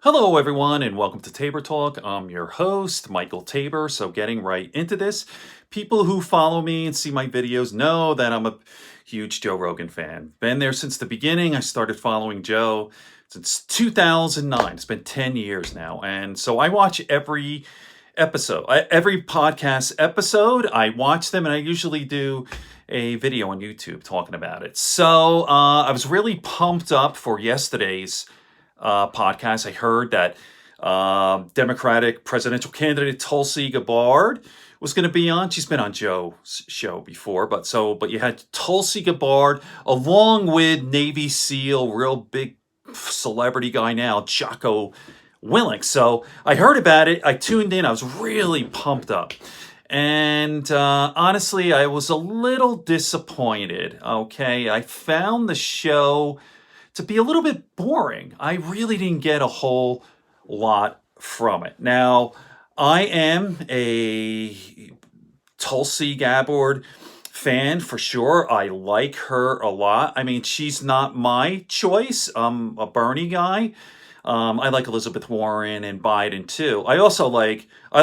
Hello, everyone, and welcome to Tabor Talk. I'm your host, Michael Tabor. So, getting right into this, people who follow me and see my videos know that I'm a huge Joe Rogan fan. Been there since the beginning. I started following Joe since 2009. It's been 10 years now. And so I watch every episode, every podcast episode. I watch them, and I usually do a video on YouTube talking about it. So, I was really pumped up for yesterday's podcast. I heard that Democratic presidential candidate Tulsi Gabbard was going to be on. She's been on Joe's show before, but you had Tulsi Gabbard along with Navy SEAL, real big celebrity guy now, Jocko Willink. So I heard about it. I tuned in. I was really pumped up. And honestly, I was a little disappointed. Okay. I found the show to be a little bit boring. I really didn't get a whole lot from it. Now, I am a Tulsi Gabbard fan for sure. I like her a lot. I mean, she's not my choice. I'm a Bernie guy. I like Elizabeth Warren and Biden too. I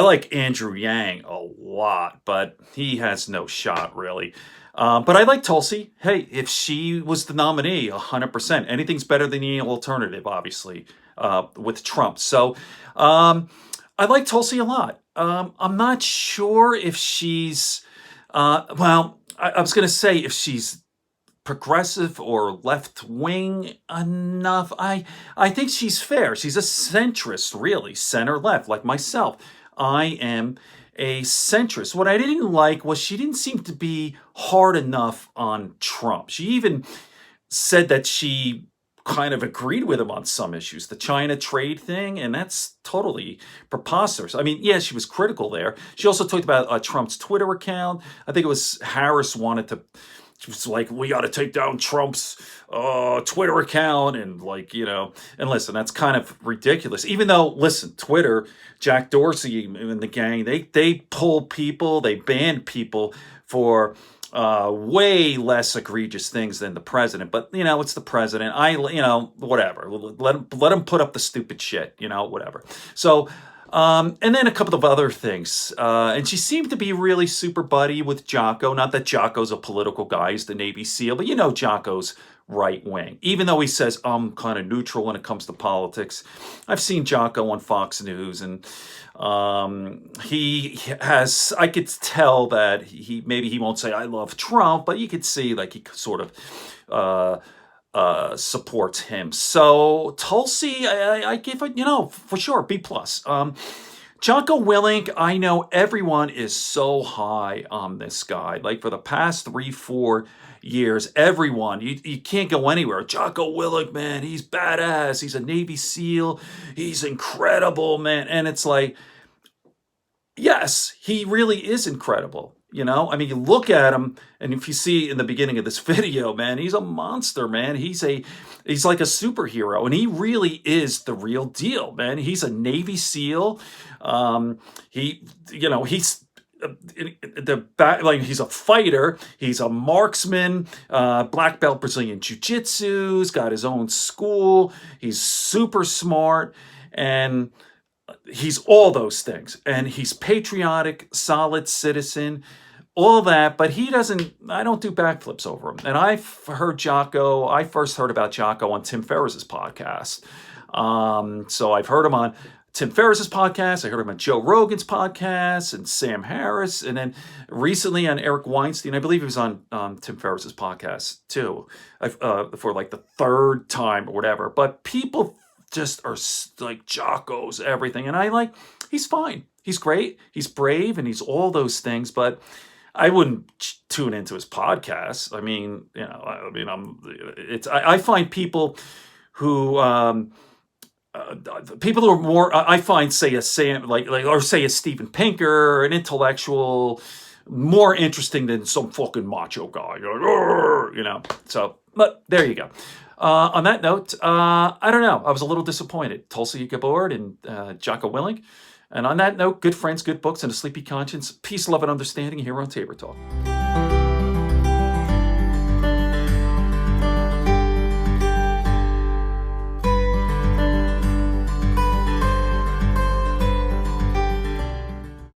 like Andrew Yang a lot, but he has no shot really. But I like Tulsi. Hey, if she was the nominee, 100%. Anything's better than the alternative, obviously, with Trump. So I like Tulsi a lot. I'm not sure if she's, I was going to say if she's progressive or left wing enough. I think she's fair. She's a centrist, really, center left, like myself. I am a centrist. What I didn't like was she didn't seem to be hard enough on Trump. She even said that she kind of agreed with him on some issues, the China trade thing, and that's totally preposterous. I mean, yeah, she was critical there. She also talked about Trump's Twitter account. I think it was Harris wanted to. She was like, we got to take down Trump's Twitter account. And and listen, that's kind of ridiculous. Even though, listen, Twitter, Jack Dorsey and the gang, they pull people, they ban people for way less egregious things than the president. But, it's the president. Whatever. Let him put up the stupid shit, whatever. So, and then a couple of other things. And she seemed to be really super buddy with Jocko. Not that Jocko's a political guy, he's the Navy SEAL, but Jocko's right wing. Even though he says I'm kind of neutral when it comes to politics. I've seen Jocko on Fox News, and he has, I could tell that maybe he won't say I love Trump, but you could see like he sort of supports him. So Tulsi, I give it, for sure, B plus. Jocko Willink, I know everyone is so high on this guy. Like for the past 3-4 years, everyone, you can't go anywhere. Jocko Willink, man, he's badass. He's a Navy SEAL. He's incredible, man. And it's like, yes, he really is incredible. I mean, you look at him, and if you see in the beginning of this video, man, he's a monster, man. He's like a superhero, and he really is the real deal, man. He's a Navy SEAL. He's he's a fighter. He's a marksman, black belt Brazilian jiu-jitsu. He's got his own school. He's super smart, and he's all those things. And he's patriotic, solid citizen, all that, but I don't do backflips over him. And I first heard about Jocko on Tim Ferriss's podcast. So I've heard him on Tim Ferriss's podcast. I heard him on Joe Rogan's podcast and Sam Harris. And then recently on Eric Weinstein, I believe he was on Tim Ferriss's podcast too, for like the third time or whatever. But people just are like Jocko's everything. And he's fine. He's great. He's brave, and he's all those things, but I wouldn't tune into his podcast. I mean, I find people who are more, I find, say a Sam, or say a Steven Pinker, an intellectual, more interesting than some fucking macho guy, so, but there you go. On that note, I don't know. I was a little disappointed. Tulsi Gabbard and Jocko Willink. And on that note, good friends, good books, and a sleepy conscience. Peace, love, and understanding here on Tabor Talk.